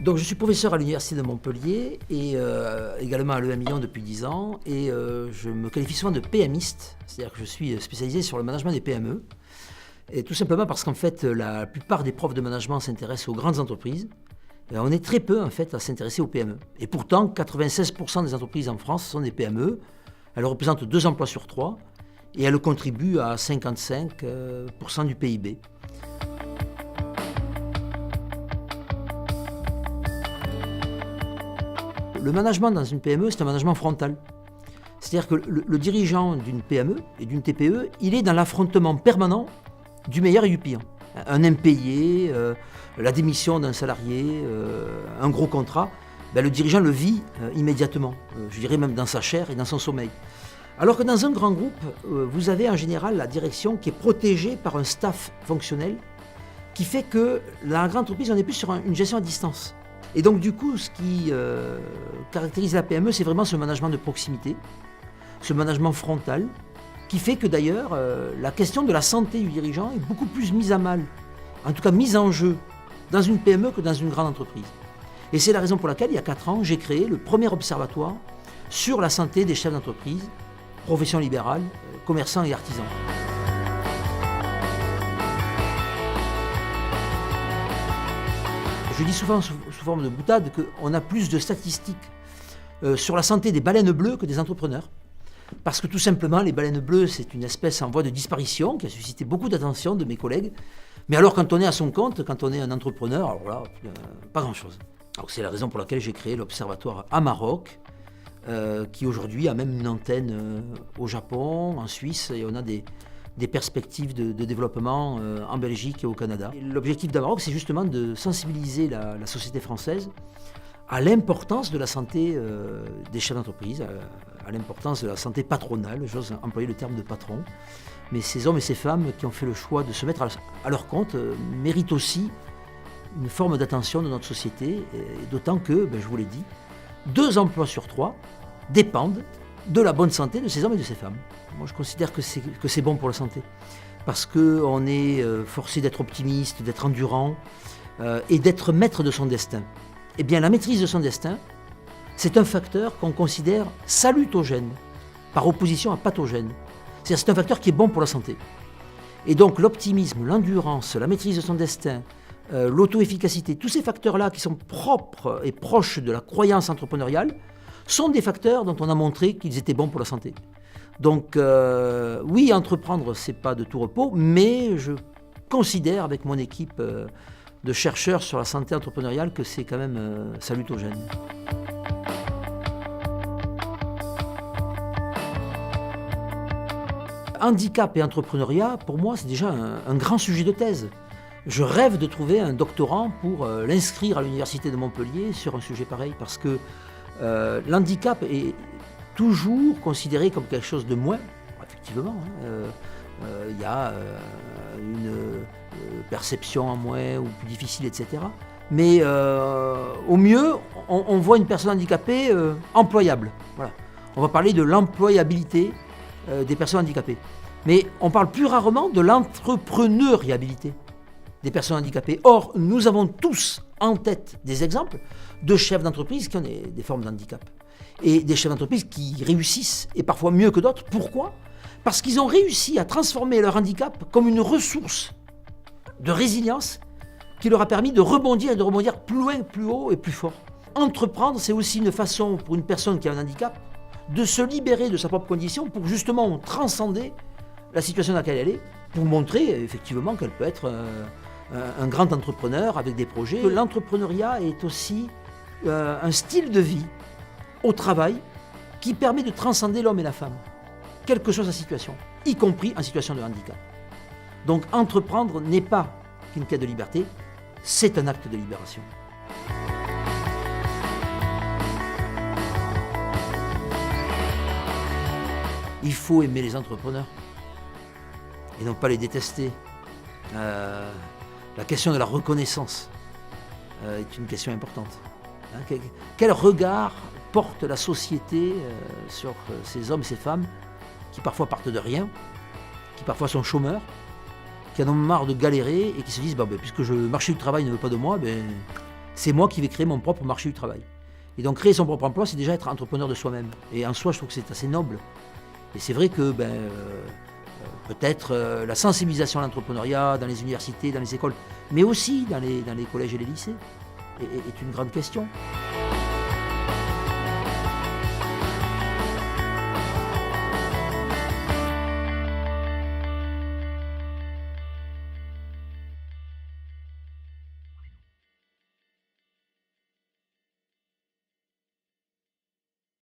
Donc je suis professeur à l'Université de Montpellier et également à l'EM Lyon depuis 10 ans et je me qualifie souvent de PMiste, c'est-à-dire que je suis spécialisé sur le management des PME. Et tout simplement parce qu'en fait la plupart des profs de management s'intéressent aux grandes entreprises. Et on est très peu en fait à s'intéresser aux PME. Et pourtant 96% des entreprises en France sont des PME. Elles représentent 2 emplois sur 3 et elles contribuent à 55% du PIB. Le management dans une PME, c'est un management frontal. C'est-à-dire que le dirigeant d'une PME et d'une TPE, il est dans l'affrontement permanent du meilleur et du pire. Un impayé, la démission d'un salarié, un gros contrat, le dirigeant le vit immédiatement, je dirais même dans sa chair et dans son sommeil. Alors que dans un grand groupe, vous avez en général la direction qui est protégée par un staff fonctionnel qui fait que dans la grande entreprise, on est plus sur une gestion à distance. Et donc du coup, ce qui caractérise la PME, c'est vraiment ce management de proximité, ce management frontal, qui fait que d'ailleurs, la question de la santé du dirigeant est beaucoup plus mise à mal, en tout cas mise en jeu, dans une PME que dans une grande entreprise. Et c'est la raison pour laquelle, il y a 4 ans, j'ai créé le premier observatoire sur la santé des chefs d'entreprise, profession libérale, commerçants et artisans. Je dis souvent sous forme de boutade qu'on a plus de statistiques sur la santé des baleines bleues que des entrepreneurs. Parce que tout simplement, les baleines bleues, c'est une espèce en voie de disparition qui a suscité beaucoup d'attention de mes collègues. Mais alors quand on est à son compte, quand on est un entrepreneur, alors là, pas grand-chose. Donc c'est la raison pour laquelle j'ai créé l'observatoire à Maroc, qui aujourd'hui a même une antenne au Japon, en Suisse, et on a des perspectives de développement en Belgique et au Canada. Et l'objectif d'Amaroc, c'est justement de sensibiliser la société française à l'importance de la santé des chefs d'entreprise, à l'importance de la santé patronale, j'ose employer le terme de patron. Mais ces hommes et ces femmes qui ont fait le choix de se mettre à leur compte méritent aussi une forme d'attention de notre société, et d'autant que, je vous l'ai dit, 2 emplois sur 3 dépendent de la bonne santé de ces hommes et de ces femmes. Moi, je considère que c'est bon pour la santé, parce qu'on est forcé d'être optimiste, d'être endurant et d'être maître de son destin. Eh bien, la maîtrise de son destin, c'est un facteur qu'on considère salutogène, par opposition à pathogène. C'est un facteur qui est bon pour la santé. Et donc, l'optimisme, l'endurance, la maîtrise de son destin, l'auto-efficacité, tous ces facteurs-là qui sont propres et proches de la croyance entrepreneuriale, sont des facteurs dont on a montré qu'ils étaient bons pour la santé. Donc oui, entreprendre, c'est pas de tout repos, mais je considère avec mon équipe de chercheurs sur la santé entrepreneuriale que c'est quand même salutogène. Handicap et entrepreneuriat, pour moi, c'est déjà un grand sujet de thèse. Je rêve de trouver un doctorant pour l'inscrire à l'Université de Montpellier sur un sujet pareil, parce que l'handicap est toujours considéré comme quelque chose de moins. Effectivement, il y a une perception en moins ou plus difficile, etc. Mais au mieux, on voit une personne handicapée employable. Voilà. On va parler de l'employabilité des personnes handicapées. Mais on parle plus rarement de l'entrepreneuriabilité des personnes handicapées. Or, nous avons tous en tête des exemples de chefs d'entreprise qui ont des formes d'handicap. Et des chefs d'entreprise qui réussissent, et parfois mieux que d'autres. Pourquoi ? Parce qu'ils ont réussi à transformer leur handicap comme une ressource de résilience qui leur a permis de rebondir et de rebondir plus loin, plus haut et plus fort. Entreprendre, c'est aussi une façon pour une personne qui a un handicap de se libérer de sa propre condition pour justement transcender la situation dans laquelle elle est, pour montrer effectivement qu'elle peut être un grand entrepreneur avec des projets. L'entrepreneuriat est aussi un style de vie au travail qui permet de transcender l'homme et la femme, quelle que soit sa situation, y compris en situation de handicap. Donc entreprendre n'est pas qu'une quête de liberté, c'est un acte de libération. Il faut aimer les entrepreneurs et non pas les détester. La question de la reconnaissance est une question importante. Quel regard porte la société sur ces hommes et ces femmes qui parfois partent de rien, qui parfois sont chômeurs, qui en ont marre de galérer et qui se disent puisque le marché du travail ne veut pas de moi, c'est moi qui vais créer mon propre marché du travail. Et donc créer son propre emploi, c'est déjà être entrepreneur de soi-même. Et en soi, je trouve que c'est assez noble. Et c'est vrai que peut-être la sensibilisation à l'entrepreneuriat dans les universités, dans les écoles, mais aussi dans les collèges et les lycées, est une grande question.